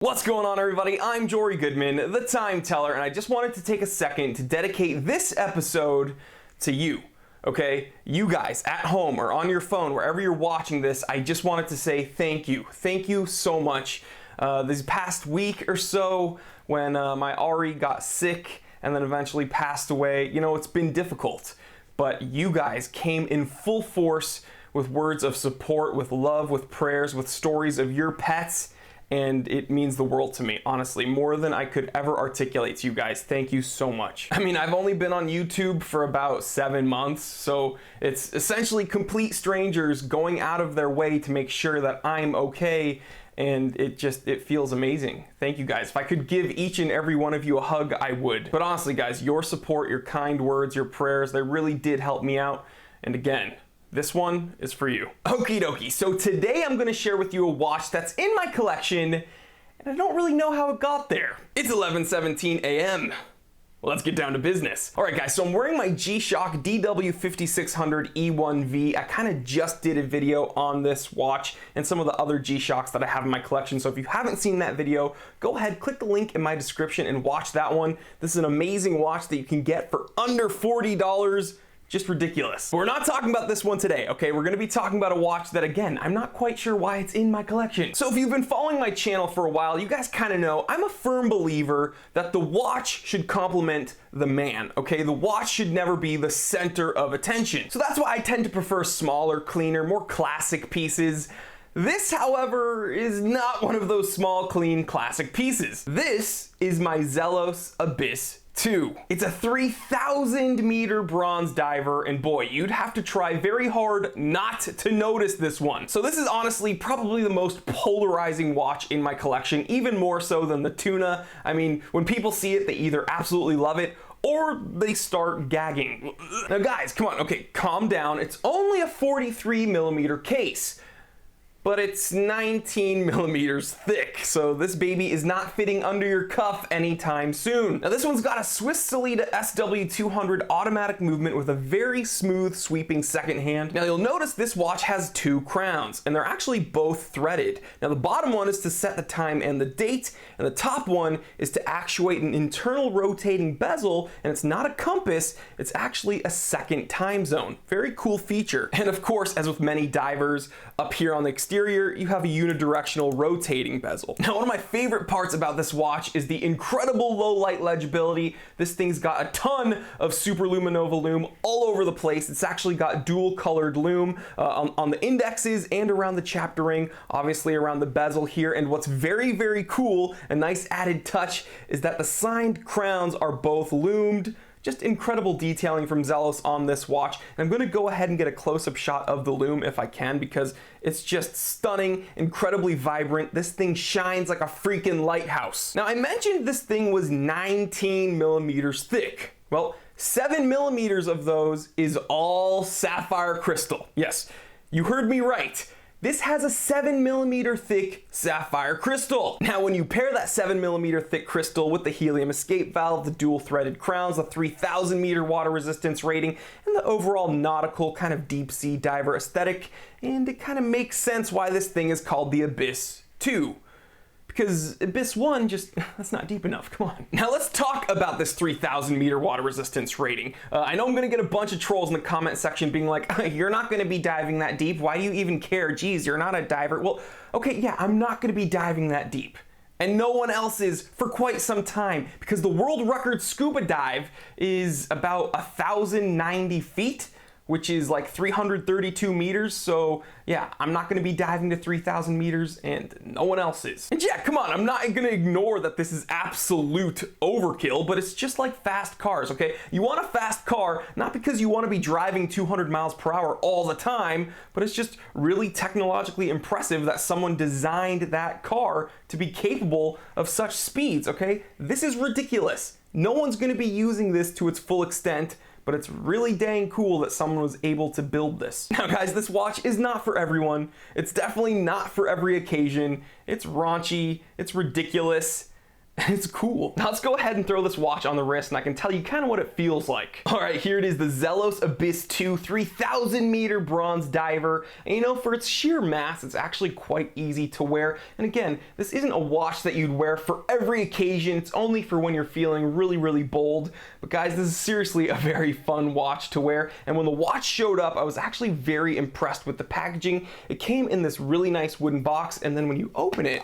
What's going on, everybody? I'm Jory Goodman, the Time Teller, and I just wanted to take a second to dedicate this episode to you, okay? You guys at home or on your phone, wherever you're watching this, I just wanted to say thank you. Thank you so much. This past week or so, when my Ari got sick and then eventually passed away, you know, it's been difficult. But you guys came in full force with words of support, with love, with prayers, with stories of your pets. And it means the world to me, honestly, more than I could ever articulate to you guys. Thank you so much. I mean, I've only been on YouTube for about 7 months, so it's essentially complete strangers going out of their way to make sure that I'm okay, and it feels amazing. Thank you guys. If I could give each and every one of you a hug, I would. But honestly, guys, your support, your kind words, your prayers, they really did help me out. And again, this one is for you. Okie dokie, so today I'm gonna share with you a watch that's in my collection, and I don't really know how it got there. It's 11:17 a.m. Well, let's get down to business. All right, guys, so I'm wearing my G-Shock DW5600 E1V. I kind of just did a video on this watch and some of the other G-Shocks that I have in my collection. So if you haven't seen that video, go ahead, click the link in my description and watch that one. This is an amazing watch that you can get for under $40. Just ridiculous. But we're not talking about this one today, okay? We're gonna be talking about a watch that, again, I'm not quite sure why it's in my collection. So if you've been following my channel for a while, you guys kind of know I'm a firm believer that the watch should complement the man, okay? The watch should never be the center of attention. So that's why I tend to prefer smaller, cleaner, more classic pieces. This, however, is not one of those small, clean, classic pieces. This is my Zelos Abyss 2. It's a 3,000 meter bronze diver, and boy, you'd have to try very hard not to notice this one. So this is honestly probably the most polarizing watch in my collection, even more so than the Tuna. I mean, when people see it, they either absolutely love it or they start gagging. Now guys, come on, okay, calm down. It's only a 43 millimeter case, but it's 19 millimeters thick, so this baby is not fitting under your cuff anytime soon. Now this one's got a Swiss Sellita SW200 automatic movement with a very smooth sweeping second hand. Now you'll notice this watch has two crowns, and they're actually both threaded. Now the bottom one is to set the time and the date, and the top one is to actuate an internal rotating bezel, and it's not a compass, it's actually a second time zone. Very cool feature. And of course, as with many divers, up here on the exterior, you have a unidirectional rotating bezel. Now, one of my favorite parts about this watch is the incredible low light legibility. This thing's got a ton of super luminova lume all over the place. It's actually got dual colored lume on the indexes and around the chapter ring, obviously around the bezel here. And what's very, very cool, a nice added touch, is that the signed crowns are both lumed. Just incredible detailing from Zelos on this watch. And I'm gonna go ahead and get a close-up shot of the lume if I can, because it's just stunning, incredibly vibrant. This thing shines like a freaking lighthouse. Now, I mentioned this thing was 19 millimeters thick. Well, 7 millimeters of those is all sapphire crystal. Yes, you heard me right. This has a 7 millimeter thick sapphire crystal. Now, when you pair that 7 millimeter thick crystal with the helium escape valve, the dual threaded crowns, the 3,000 meter water resistance rating, and the overall nautical kind of deep sea diver aesthetic, and it kind of makes sense why this thing is called the Abyss 2. Because Abyss 1 just, that's not deep enough, come on. Now let's talk about this 3,000 meter water resistance rating. I know I'm gonna get a bunch of trolls in the comment section being like, you're not gonna be diving that deep, why do you even care? Geez, you're not a diver. Well, okay, yeah, I'm not gonna be diving that deep. And no one else is for quite some time, because the world record scuba dive is about 1,090 feet, which is like 332 meters. So yeah, I'm not gonna be diving to 3,000 meters and no one else is. And yeah, come on, I'm not gonna ignore that this is absolute overkill, but it's just like fast cars, okay? You want a fast car, not because you wanna be driving 200 miles per hour all the time, but it's just really technologically impressive that someone designed that car to be capable of such speeds, okay? This is ridiculous. No one's gonna be using this to its full extent, but it's really dang cool that someone was able to build this. Now guys, this watch is not for everyone. It's definitely not for every occasion. It's raunchy, it's ridiculous, It's cool. Now let's go ahead and throw this watch on the wrist and I can tell you kind of what it feels like. All right, here it is, the Zelos Abyss 2 3000 meter bronze diver. And you know, for its sheer mass, it's actually quite easy to wear. And again, this isn't a watch that you'd wear for every occasion. It's only for when you're feeling really, really bold. But guys, this is seriously a very fun watch to wear. And when the watch showed up, I was actually very impressed with the packaging. It came in this really nice wooden box, and then when you open it,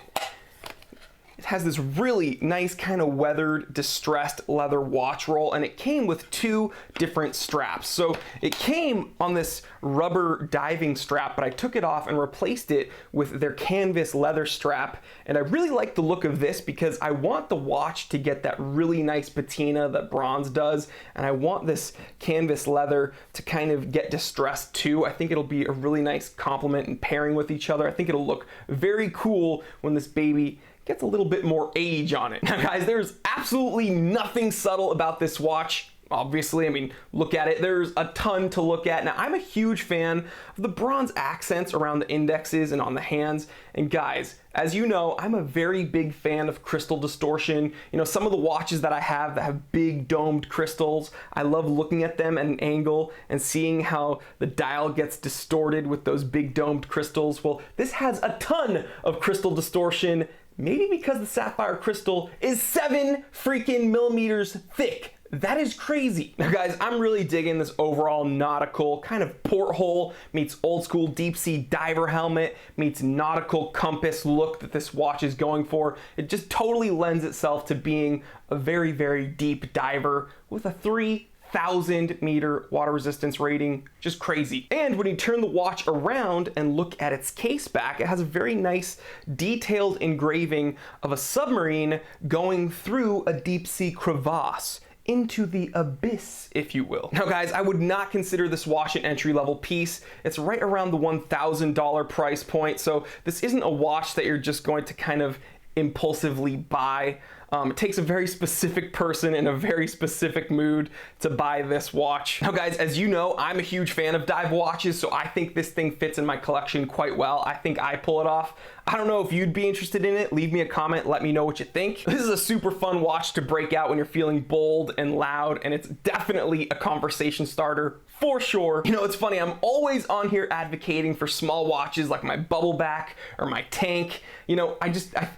it has this really nice kind of weathered, distressed leather watch roll, and it came with two different straps. So it came on this rubber diving strap, but I took it off and replaced it with their canvas leather strap. And I really like the look of this because I want the watch to get that really nice patina that bronze does, and I want this canvas leather to kind of get distressed too. I think it'll be a really nice complement and pairing with each other. I think it'll look very cool when this baby gets a little bit more age on it. Now guys, there's absolutely nothing subtle about this watch. Obviously, I mean, look at it. There's a ton to look at. Now, I'm a huge fan of the bronze accents around the indexes and on the hands. And guys, as you know, I'm a very big fan of crystal distortion. You know, some of the watches that I have that have big domed crystals, I love looking at them at an angle and seeing how the dial gets distorted with those big domed crystals. Well, this has a ton of crystal distortion, maybe because the sapphire crystal is 7 freaking millimeters thick. That is crazy. Now guys, I'm really digging this overall nautical kind of porthole meets old school deep sea diver helmet meets nautical compass look that this watch is going for. It just totally lends itself to being a very, very deep diver with a 3,000 meter water resistance rating. Just crazy. And when you turn the watch around and look at its case back, it has a very nice detailed engraving of a submarine going through a deep sea crevasse into the abyss, if you will. Now guys, I would not consider this watch an entry-level piece. It's right around the $1,000 price point, so this isn't a watch that you're just going to kind of impulsively buy. It takes a very specific person in a very specific mood to buy this watch. Now guys, as you know, I'm a huge fan of dive watches, so I think this thing fits in my collection quite well. I think I pull it off. I don't know if you'd be interested in it. Leave me a comment, let me know what you think. This is a super fun watch to break out when you're feeling bold and loud, and it's definitely a conversation starter for sure. You know, it's funny, I'm always on here advocating for small watches like my Bubbleback or my Tank. You know,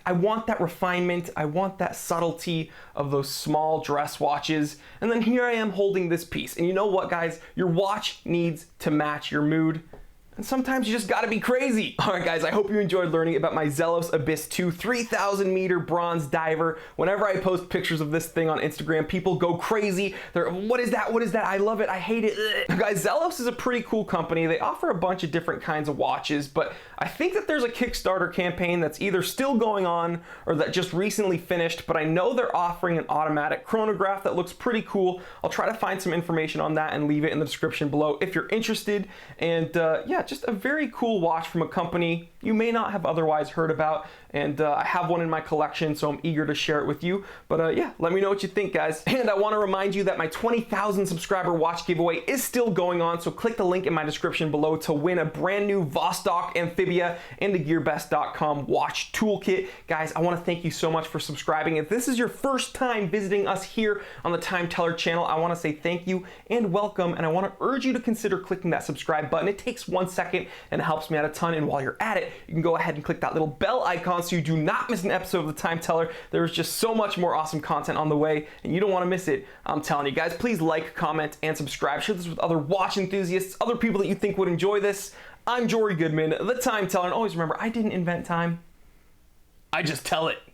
I want that refinement, I want that subtlety of those small dress watches, and then here I am holding this piece. And you know what, guys? Your watch needs to match your mood. And sometimes you just gotta be crazy. All right, guys, I hope you enjoyed learning about my Zelos Abyss 2 3000 meter bronze diver. Whenever I post pictures of this thing on Instagram, people go crazy. They're, what is that? What is that? I love it, I hate it. Ugh. Guys, Zelos is a pretty cool company. They offer a bunch of different kinds of watches, but I think that there's a Kickstarter campaign that's either still going on or that just recently finished, but I know they're offering an automatic chronograph that looks pretty cool. I'll try to find some information on that and leave it in the description below if you're interested. And yeah, just a very cool watch from a company you may not have otherwise heard about, and I have one in my collection, so I'm eager to share it with you. But yeah, let me know what you think, guys. And I want to remind you that my 20,000 subscriber watch giveaway is still going on, so click the link in my description below to win a brand new Vostok Amphibia and the GearBest.com watch toolkit. Guys, I want to thank you so much for subscribing. If this is your first time visiting us here on the Time Teller channel, I want to say thank you and welcome, and I want to urge you to consider clicking that subscribe button. It takes 1 second and it helps me out a ton, and while you're at it, you can go ahead and click that little bell icon so you do not miss an episode of the Time Teller. There's just so much more awesome content on the way, and you don't want to miss it. I'm telling you guys, please like, comment, and subscribe. Share this with other watch enthusiasts, other people that you think would enjoy this. I'm Jory Goodman, the Time Teller, and always remember, I didn't invent time. I just tell it.